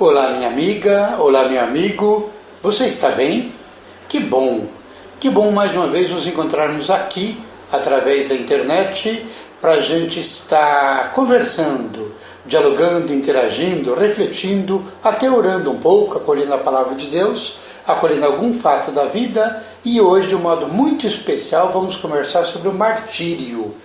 Olá, minha amiga, olá, meu amigo, você está bem? Que bom mais uma vez nos encontrarmos aqui através da internet para a gente estar conversando, dialogando, interagindo, refletindo, até orando um pouco, acolhendo a palavra de Deus, acolhendo algum fato da vida. E hoje, de um modo muito especial, vamos conversar sobre o martírio.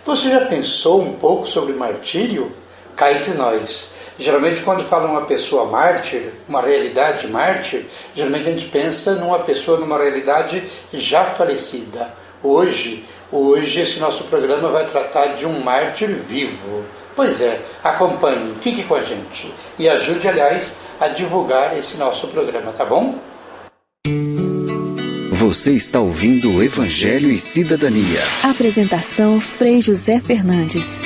Você já pensou um pouco sobre martírio? Cá entre nós. Geralmente, quando fala uma pessoa mártir, uma realidade mártir, geralmente a gente pensa numa pessoa, numa realidade já falecida. Hoje esse nosso programa vai tratar de um mártir vivo. Pois é, acompanhe, fique com a gente e ajude, aliás, a divulgar esse nosso programa, tá bom? Você está ouvindo o Evangelho e Cidadania. Apresentação Frei José Fernandes.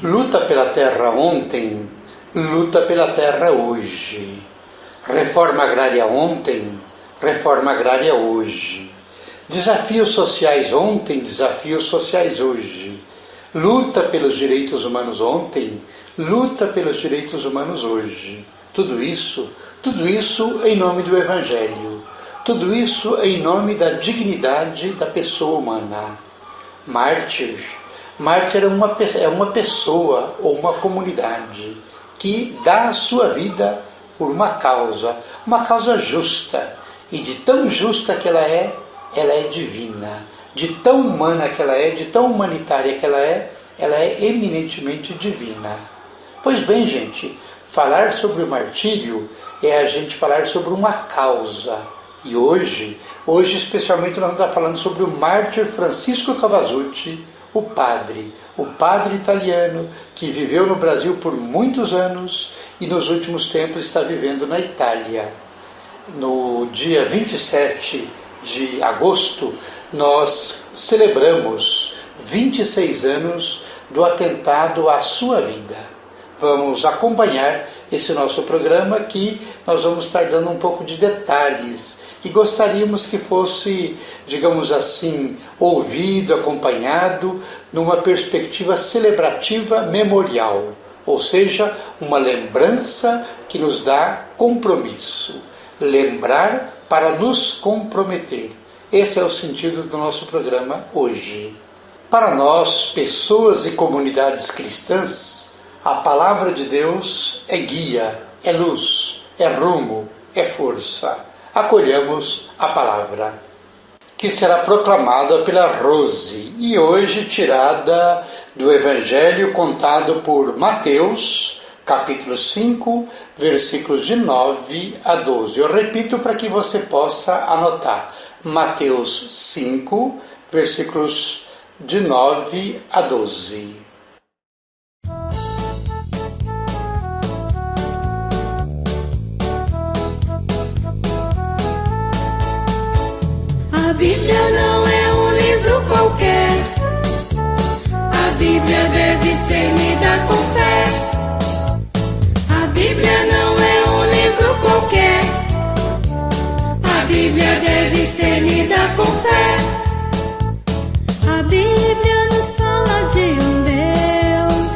Luta pela terra ontem, luta pela terra hoje. Reforma agrária ontem, reforma agrária hoje. Desafios sociais ontem, desafios sociais hoje. Luta pelos direitos humanos ontem, luta pelos direitos humanos hoje. Tudo isso em nome do Evangelho. Tudo isso em nome da dignidade da pessoa humana. Mártir é uma pessoa ou uma comunidade que dá a sua vida por uma causa justa. E de tão justa que ela é divina. De tão humana que ela é, de tão humanitária que ela é eminentemente divina. Pois bem, gente, falar sobre o martírio é a gente falar sobre uma causa. E hoje especialmente nós vamos estar falando sobre o mártir Francisco Cavazuti, o padre italiano que viveu no Brasil por muitos anos e nos últimos tempos está vivendo na Itália. No dia 27 de agosto, nós celebramos 26 anos do atentado à sua vida. Vamos acompanhar esse nosso programa que nós vamos estar dando um pouco de detalhes e gostaríamos que fosse, digamos assim, ouvido, acompanhado numa perspectiva celebrativa memorial, ou seja, uma lembrança que nos dá compromisso. Lembrar para nos comprometer. Esse é o sentido do nosso programa hoje. Para nós, pessoas e comunidades cristãs, a palavra de Deus é guia, é luz, é rumo, é força. Acolhamos a palavra, que será proclamada pela Rose, e hoje tirada do Evangelho contado por Mateus, capítulo 5, versículos de 9 a 12. Eu repito para que você possa anotar. Mateus 5, versículos de 9 a 12. A Bíblia não é um livro qualquer. A Bíblia deve ser lida com fé. A Bíblia não é um livro qualquer. A Bíblia deve ser lida com fé. A Bíblia nos fala de um Deus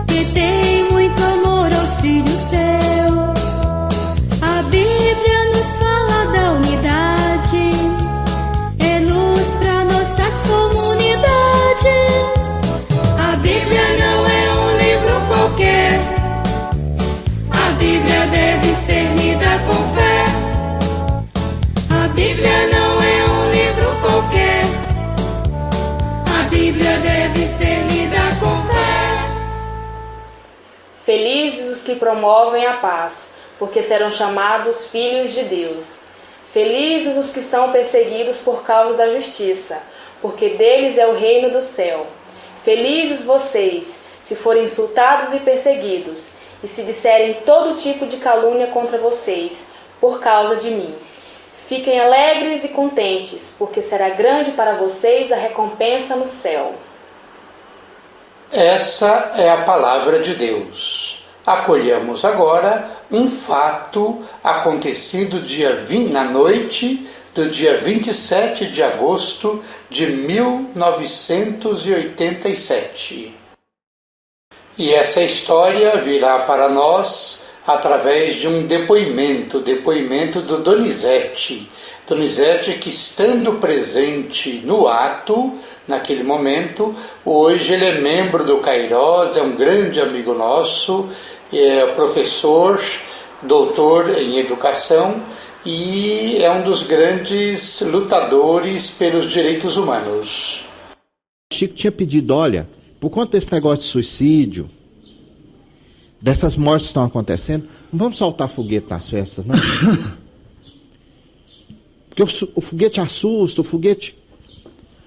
que tem muito amor aos filhos seus. A Bíblia nos fala da unidade e luz para nossas comunidades. A Bíblia não é um livro qualquer. A Bíblia deve ser lida com fé. A Bíblia não é um livro qualquer. A Bíblia deve ser lida com fé. Felizes os que promovem a paz, porque serão chamados filhos de Deus. Felizes os que são perseguidos por causa da justiça, porque deles é o reino do céu. Felizes vocês, se forem insultados e perseguidos, e se disserem todo tipo de calúnia contra vocês, por causa de mim. Fiquem alegres e contentes, porque será grande para vocês a recompensa no céu. Essa é a palavra de Deus. Acolhamos agora um fato acontecido na noite do dia 27 de agosto de 1987. E essa história virá para nós através de um depoimento do Donizete. Donizete que, estando presente no ato, naquele momento, hoje ele é membro do Cairós, é um grande amigo nosso, é professor, doutor em educação e é um dos grandes lutadores pelos direitos humanos. Chico tinha pedido, olha, por conta desse negócio de suicídio, dessas mortes que estão acontecendo, não vamos soltar foguete nas festas, não. Porque o foguete assusta, o foguete...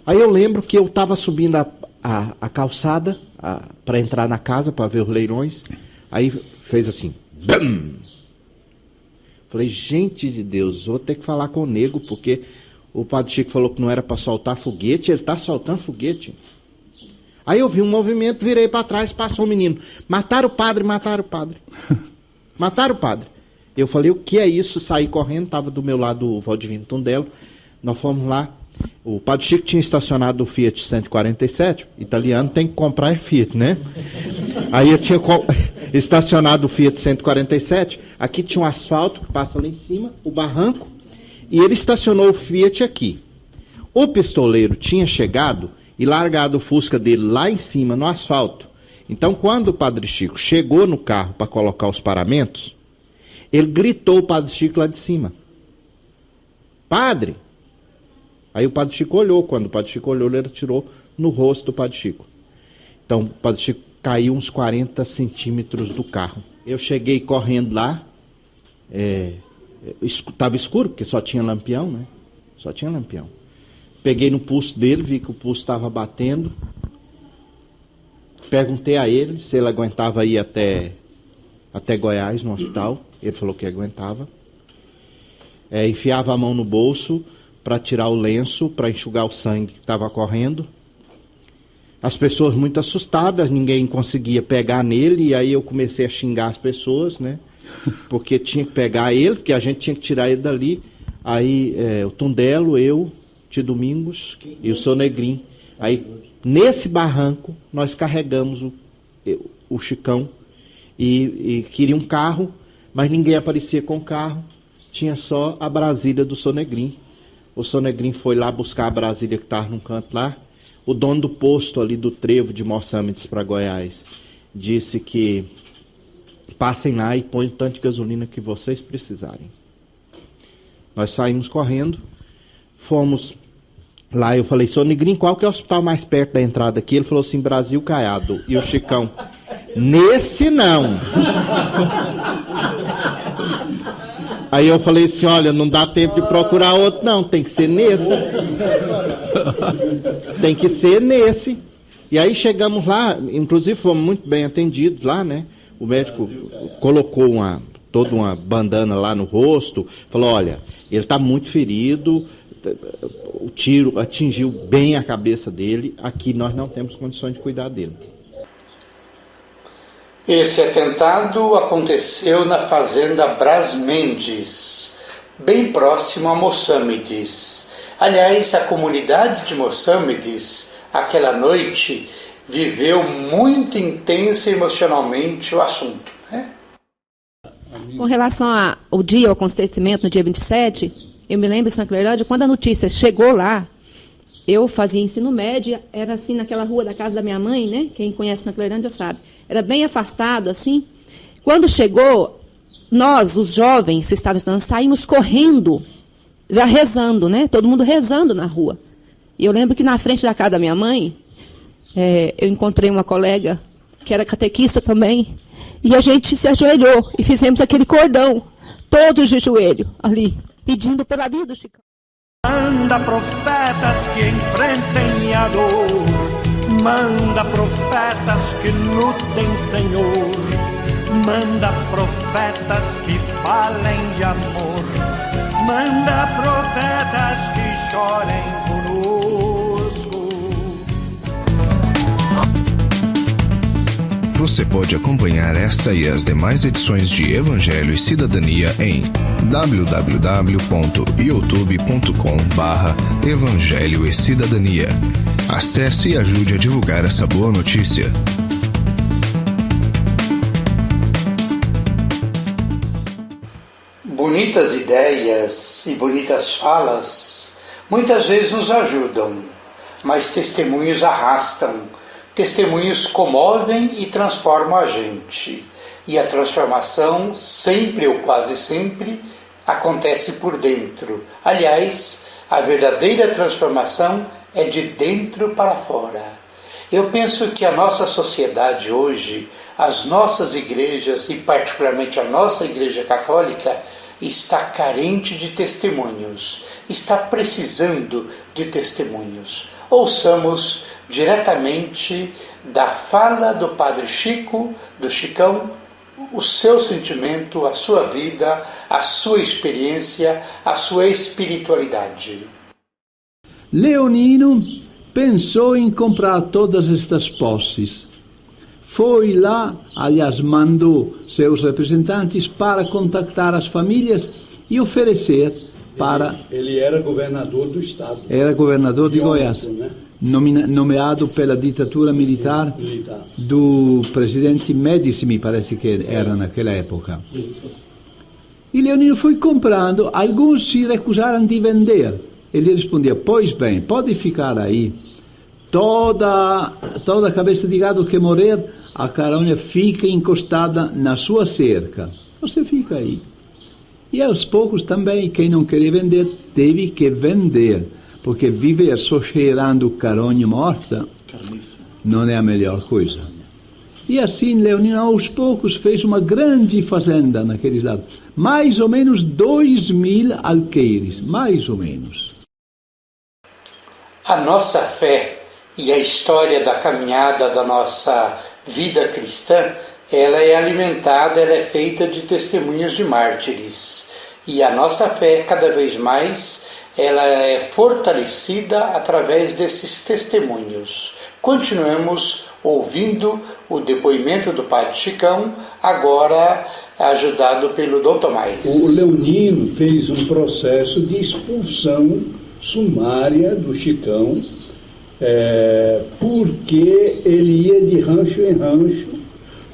Aí eu lembro que eu estava subindo a calçada para entrar na casa, para ver os leilões. Aí fez assim. Bam! Falei, gente de Deus, vou ter que falar com o nego, porque o Padre Chico falou que não era para soltar foguete, ele está soltando foguete. Aí eu vi um movimento, virei para trás, passou um menino. Mataram o padre, mataram o padre. Mataram o padre. Eu falei, o que é isso? Saí correndo, estava do meu lado o Valdivino Tondelo. Nós fomos lá. O Padre Chico tinha estacionado o Fiat 147. Italiano tem que comprar Fiat, né? Aí eu tinha estacionado o Fiat 147. Aqui tinha um asfalto que passa lá em cima, o barranco. E ele estacionou o Fiat aqui. O pistoleiro tinha chegado e largado o Fusca dele lá em cima, no asfalto. Então, quando o Padre Chico chegou no carro para colocar os paramentos, ele gritou o Padre Chico lá de cima. Padre! Aí o Padre Chico olhou. Quando o Padre Chico olhou, ele atirou no rosto do Padre Chico. Então, o Padre Chico caiu uns 40 centímetros do carro. Eu cheguei correndo lá. Estava escuro, porque só tinha lampião, né? Só tinha lampião. Peguei no pulso dele, vi que o pulso estava batendo. Perguntei a ele se ele aguentava ir até Goiás, no hospital. Ele falou que aguentava. Enfiava a mão no bolso para tirar o lenço, para enxugar o sangue que estava correndo. As pessoas muito assustadas, ninguém conseguia pegar nele, e aí eu comecei a xingar as pessoas, né? Porque tinha que pegar ele, porque a gente tinha que tirar ele dali. Aí o Tondelo, eu, Tio Domingos e o Sonegrin. Aí, nesse barranco, nós carregamos o Chicão e queria um carro, mas ninguém aparecia com o carro, tinha só a Brasília do Sonegrin. O Sonegrin foi lá buscar a Brasília que estava num canto lá. O dono do posto ali do trevo de Moçambique para Goiás disse que passem lá e põem o tanto de gasolina que vocês precisarem. Nós saímos correndo, fomos lá, eu falei, Sonegrin, qual que é o hospital mais perto da entrada aqui? Ele falou assim, Brasil Caiado. E o Chicão, nesse não. Aí eu falei assim, olha, não dá tempo de procurar outro, não, tem que ser nesse. Tem que ser nesse. E aí chegamos lá, inclusive fomos muito bem atendidos lá, né? O médico colocou toda uma bandana lá no rosto, falou, olha, ele está muito ferido, o tiro atingiu bem a cabeça dele, aqui nós não temos condições de cuidar dele. Esse atentado aconteceu na fazenda Bras Mendes, bem próximo a Moçambique. Aliás, a comunidade de Moçambique, aquela noite, viveu muito intensa emocionalmente o assunto, né? Com relação ao dia, ao acontecimento, no dia 27, eu me lembro em São Cleirândia, quando a notícia chegou lá, eu fazia ensino médio, era assim naquela rua da casa da minha mãe, né? Quem conhece São Cleirândia sabe. Era bem afastado, assim. Quando chegou, nós, os jovens que estavam estudando, saímos correndo, já rezando, né? Todo mundo rezando na rua. E eu lembro que na frente da casa da minha mãe, eu encontrei uma colega que era catequista também, e a gente se ajoelhou e fizemos aquele cordão, todos de joelho, ali, pedindo pela vida do Chicão. Manda profetas que enfrentem a dor, manda profetas que lutem, Senhor, manda profetas que falem de amor, manda profetas que chorem conosco. Você pode acompanhar essa e as demais edições de Evangelho e Cidadania em www.youtube.com/Evangelho e Cidadania. Acesse e ajude a divulgar essa boa notícia. Bonitas ideias e bonitas falas muitas vezes nos ajudam, mas testemunhos arrastam, testemunhos comovem e transformam a gente. E a transformação, sempre ou quase sempre, acontece por dentro. Aliás, a verdadeira transformação é de dentro para fora. Eu penso que a nossa sociedade hoje, as nossas igrejas e particularmente a nossa Igreja Católica, está carente de testemunhos, está precisando de testemunhos. Ouçamos diretamente da fala do Padre Chico, do Chicão, o seu sentimento, a sua vida, a sua experiência, a sua espiritualidade. Leonino pensou em comprar todas estas posses. Foi lá, aliás, mandou seus representantes para contactar as famílias e oferecer para... Ele era governador do estado. Era governador de Goiás. Né? Nomeado pela ditadura militar do presidente Médici, me parece que era naquela época. E Leonino foi comprando, alguns se recusaram de vender. Ele respondia, pois bem, pode ficar aí. Toda cabeça de gado que morrer, a carona fica encostada na sua cerca. Você fica aí. E aos poucos também, quem não queria vender, teve que vender. Porque viver só cheirando caronha morta não é a melhor coisa. E assim, Leonino, aos poucos, fez uma grande fazenda naqueles lados. Mais ou menos 2.000 alqueires, mais ou menos. A nossa fé e a história da caminhada da nossa vida cristã, ela é alimentada, ela é feita de testemunhos de mártires. E a nossa fé, cada vez mais, ela é fortalecida através desses testemunhos. Continuemos ouvindo o depoimento do Padre Chicão, agora ajudado pelo Dom Tomás. O Leonino fez um processo de expulsão sumária do Chicão, porque ele ia de rancho em rancho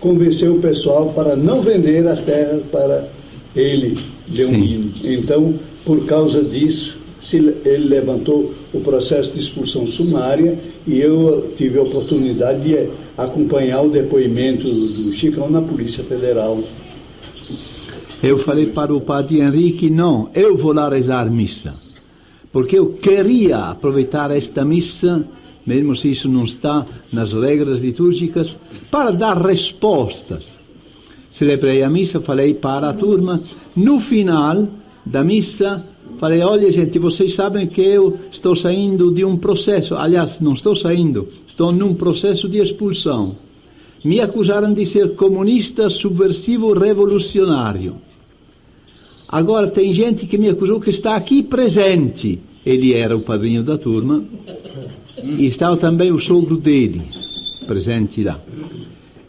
convencer o pessoal para não vender as terras para ele, Leonino. Sim. Então, por causa disso, ele levantou o processo de expulsão sumária e eu tive a oportunidade de acompanhar o depoimento do Chicão na Polícia Federal. Eu falei para o Padre Henrique, não, eu vou lá rezar missa, porque eu queria aproveitar esta missa, mesmo se isso não está nas regras litúrgicas, para dar respostas. Celebrei a missa, falei para a turma, no final da missa, falei, olha gente, vocês sabem que eu estou saindo de um processo, aliás, não estou saindo, estou num processo de expulsão. Me acusaram de ser comunista, subversivo, revolucionário. Agora tem gente que me acusou que está aqui presente. Ele era o padrinho da turma e estava também o sogro dele presente lá.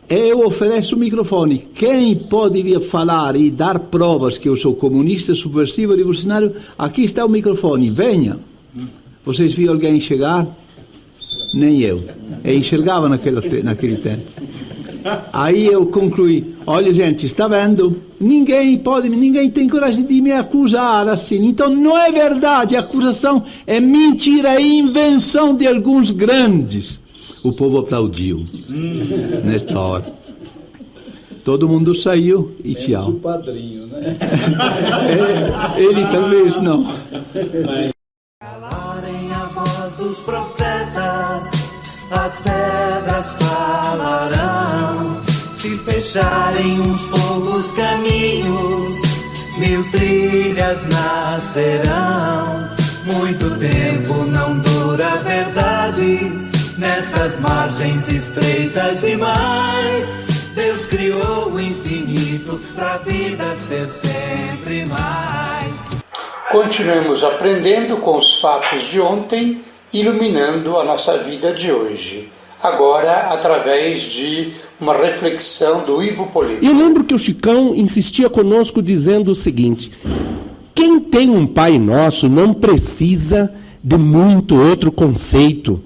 Eu ofereço o microfone. Quem pode vir falar e dar provas que eu sou comunista, subversivo, revolucionário, aqui está o microfone, venha. Vocês viram alguém chegar? Nem eu. Eu enxergava naquele tempo. Aí eu concluí, olha gente, está vendo? Ninguém tem coragem de me acusar assim. Então não é verdade, a acusação é mentira, é invenção de alguns grandes. O povo aplaudiu nesta hora. Todo mundo saiu e tchau. O padrinho, né? Ele talvez não. Calarem a voz dos profetas, as pedras falarão. Se fecharem uns poucos caminhos, 1000 trilhas nascerão. Muito tempo não dura a verdade nestas margens estreitas demais. Deus criou o infinito pra vida ser sempre mais. Continuamos aprendendo com os fatos de ontem, iluminando a nossa vida de hoje. Agora, através de uma reflexão do Ivo Polito. Eu lembro que o Chicão insistia conosco dizendo o seguinte: quem tem um Pai Nosso não precisa de muito outro conceito.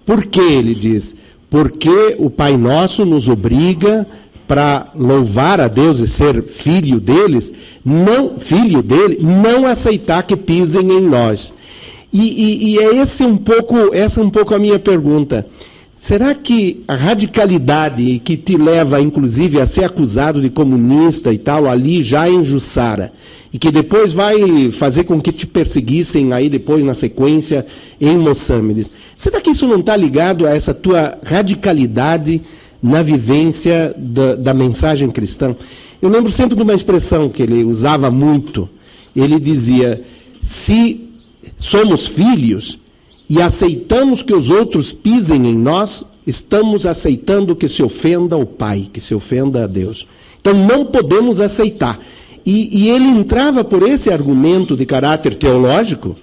Por quê, ele diz? Porque o Pai Nosso nos obriga, para louvar a Deus e ser filho dele, não aceitar que pisem em nós. E é essa um pouco a minha pergunta. Será que a radicalidade que te leva, inclusive, a ser acusado de comunista e tal, ali já em Jussara, e que depois vai fazer com que te perseguissem aí depois, na sequência, em Moçambique, será que isso não está ligado a essa tua radicalidade na vivência da mensagem cristã? Eu lembro sempre de uma expressão que ele usava muito. Ele dizia, se somos filhos e aceitamos que os outros pisem em nós, estamos aceitando que se ofenda o Pai, que se ofenda a Deus. Então não podemos aceitar. E ele entrava por esse argumento de caráter teológico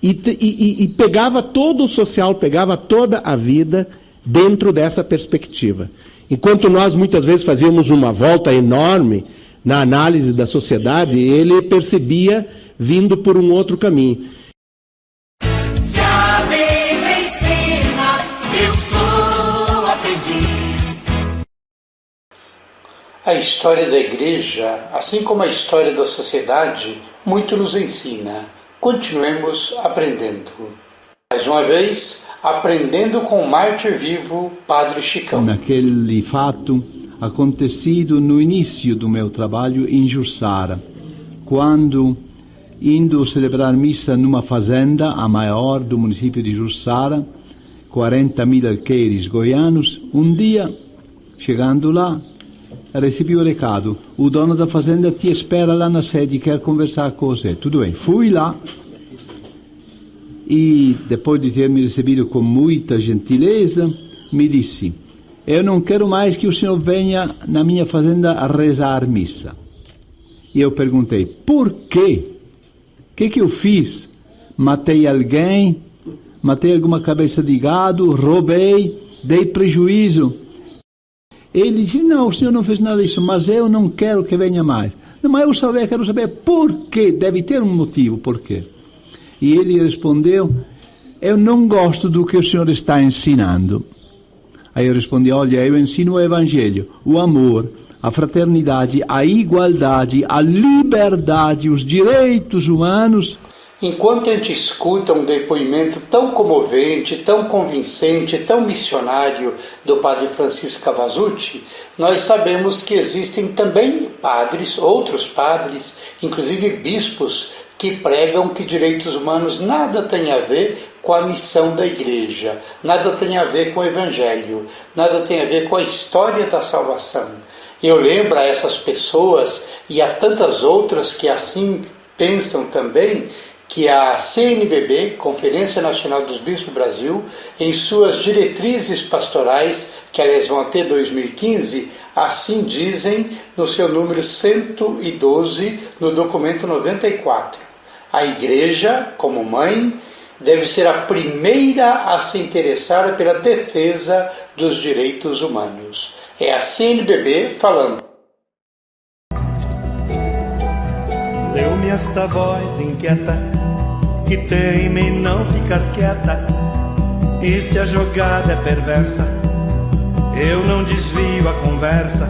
e pegava todo o social, pegava toda a vida dentro dessa perspectiva. Enquanto nós muitas vezes fazíamos uma volta enorme na análise da sociedade, ele percebia vindo por um outro caminho. Se a Bíblia ensina, eu sou aprendiz. A história da igreja, assim como a história da sociedade, muito nos ensina. Continuemos aprendendo. Mais uma vez, aprendendo com o mártir vivo, Padre Chicão. Naquele fato acontecido no início do meu trabalho em Jussara, quando, indo celebrar missa numa fazenda, a maior do município de Jussara, 40.000 alqueires goianos, um dia, chegando lá, recebi o recado: o dono da fazenda te espera lá na sede, quer conversar com você. Tudo bem, fui lá e, depois de ter me recebido com muita gentileza, me disse: eu não quero mais que o senhor venha na minha fazenda a rezar missa. E eu perguntei: por quê? O que eu fiz? Matei alguém? Matei alguma cabeça de gado? Roubei? Dei prejuízo? Ele disse: não, o senhor não fez nada disso, mas eu não quero que venha mais. Não, mas eu quero saber por quê. Deve ter um motivo, por quê? E ele respondeu: eu não gosto do que o senhor está ensinando. Aí eu respondi: olha, eu ensino o Evangelho, o amor, a fraternidade, a igualdade, a liberdade, os direitos humanos. Enquanto a gente escuta um depoimento tão comovente, tão convincente, tão missionário do Padre Francisco Cavazuti, nós sabemos que existem também padres, outros padres, inclusive bispos, que pregam que direitos humanos nada tem a ver com a missão da igreja, nada tem a ver com o evangelho, nada tem a ver com a história da salvação. Eu lembro a essas pessoas e a tantas outras que assim pensam também, que a CNBB, Conferência Nacional dos Bispos do Brasil, em suas diretrizes pastorais, que aliás vão até 2015, assim dizem no seu número 112, no documento 94. A Igreja, como mãe, deve ser a primeira a se interessar pela defesa dos direitos humanos. É a CNBB falando. Deu-me esta voz inquieta, que teima em não ficar quieta, e se a jogada é perversa, eu não desvio a conversa,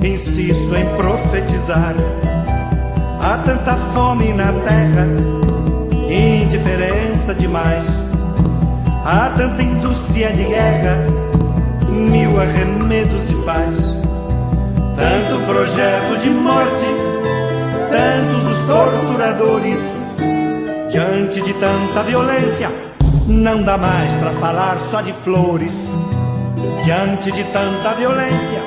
insisto em profetizar. Há tanta fome na terra, indiferença demais, há tanta indústria de guerra, mil arremedos de paz, tanto projeto de morte, tantos os torturadores. Diante de tanta violência, não dá mais pra falar só de flores. Diante de tanta violência,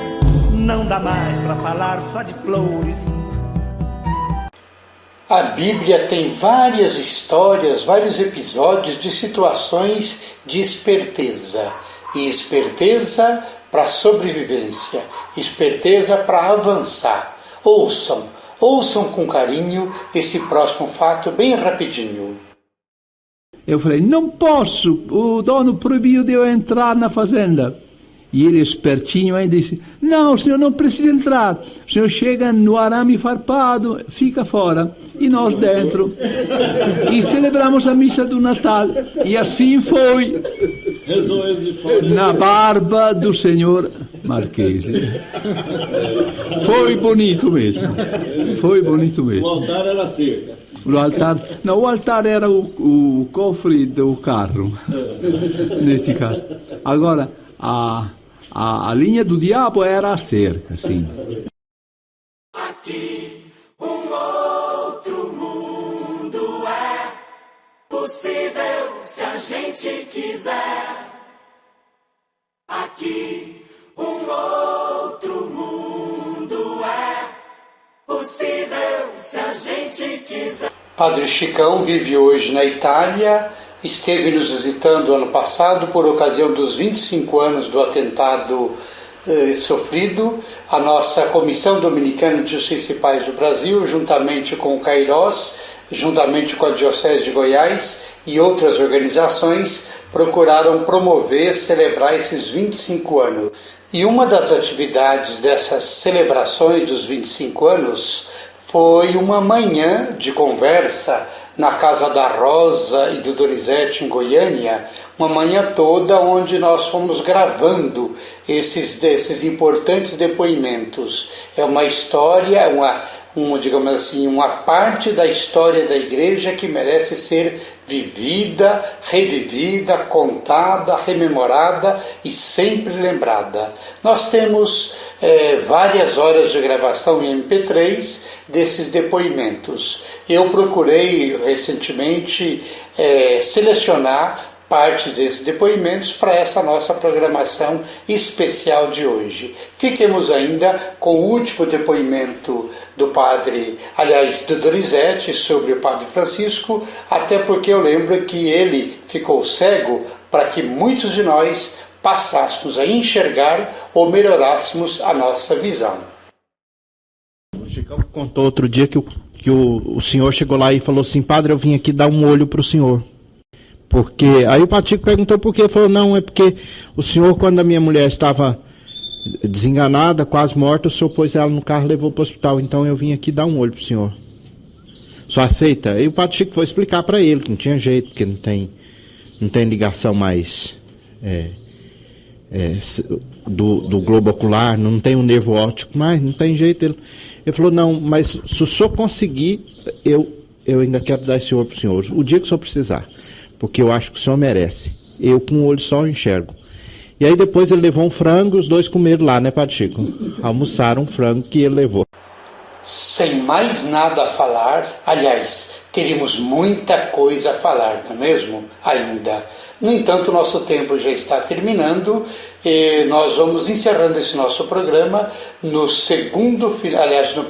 não dá mais pra falar só de flores. A Bíblia tem várias histórias, vários episódios de situações de esperteza. E esperteza para sobrevivência, esperteza para avançar. Ouçam com carinho esse próximo fato bem rapidinho. Eu falei: não posso, o dono proibiu de eu entrar na fazenda. E ele, espertinho, aí disse: não, o senhor não precisa entrar, o senhor chega no arame farpado, fica fora, e nós dentro. E celebramos a missa do Natal, e assim foi. Na barba do Senhor Marquese. Foi bonito mesmo. Foi bonito mesmo. O altar era cerca. O altar era o cofre do carro, nesse caso. Agora, a linha do diabo era a cerca, sim. Aqui outro mundo é possível se a gente quiser. Aqui outro mundo é possível se a gente quiser. Padre Chicão vive hoje na Itália, esteve nos visitando ano passado por ocasião dos 25 anos do atentado sofrido. A nossa Comissão Dominicana de Justiça e Paz do Brasil, juntamente com o Cairós, juntamente com a Diocese de Goiás e outras organizações, procuraram promover, celebrar esses 25 anos. E uma das atividades dessas celebrações dos 25 anos foi uma manhã de conversa na casa da Rosa e do Donizete em Goiânia, uma manhã toda onde nós fomos gravando esses importantes depoimentos. É uma história, digamos assim, uma parte da história da igreja que merece ser vivida, revivida, contada, rememorada e sempre lembrada. Nós temos várias horas de gravação em MP3 desses depoimentos. Eu procurei recentemente selecionar parte desses depoimentos para essa nossa programação especial de hoje. Fiquemos ainda com o último depoimento do padre, aliás, do Donizete, sobre o padre Francisco, até porque eu lembro que ele ficou cego para que muitos de nós passássemos a enxergar ou melhorássemos a nossa visão. O Chicão contou outro dia que o senhor chegou lá e falou assim: padre, eu vim aqui dar um olho para o senhor. Porque aí o padre Chico perguntou por quê. Ele falou: não, é porque o senhor, quando a minha mulher estava desenganada, quase morta, o senhor pôs ela no carro e levou para o hospital. Então eu vim aqui dar um olho para o senhor. Só aceita? Aí o padre Chico foi explicar para ele que não tinha jeito, que não tem ligação mais do globo ocular, não tem um nervo óptico mais, não tem jeito. Ele falou: não, mas se o senhor conseguir, eu ainda quero dar esse olho para o senhor, o dia que o senhor precisar, porque eu acho que o senhor merece. Eu com um olho só enxergo. E aí depois ele levou um frango e os dois comeram lá, né, padre Chico? Almoçaram um frango que ele levou. Sem mais nada a falar, aliás, teríamos muita coisa a falar, não é mesmo? Ainda. No entanto, o nosso tempo já está terminando e nós vamos encerrando esse nosso programa no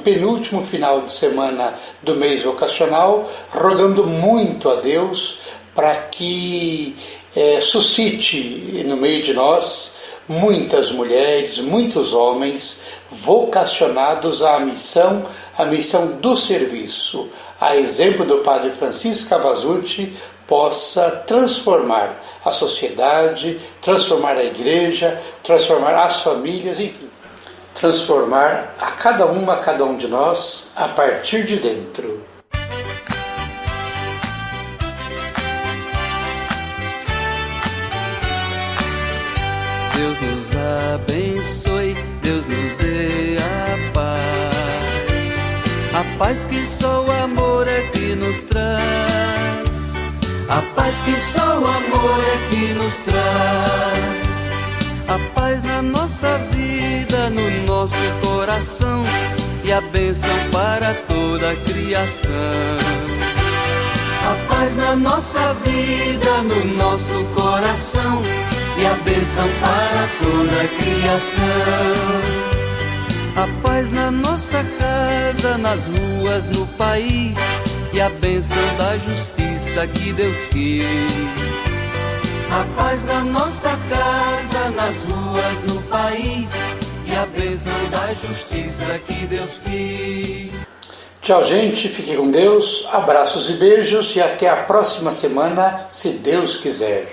penúltimo final de semana do mês vocacional, rogando muito a Deus para que suscite no meio de nós muitas mulheres, muitos homens vocacionados à missão do serviço, a exemplo do padre Francisco Cavazucci, possa transformar a sociedade, transformar a igreja, transformar as famílias, enfim, transformar a cada um de nós a partir de dentro. Deus nos abençoe, Deus nos dê a paz que só o amor é que nos traz, a paz que só o amor é que nos traz, a paz na nossa vida, no nosso coração e a bênção para toda a criação. A paz na nossa vida, no nosso coração e a bênção para toda a criação. A paz na nossa casa, nas ruas, no país e a bênção da justiça que Deus quis. A paz na nossa casa, nas ruas, no país e a bênção da justiça que Deus quis. Tchau, gente, fique com Deus, abraços e beijos e até a próxima semana, se Deus quiser.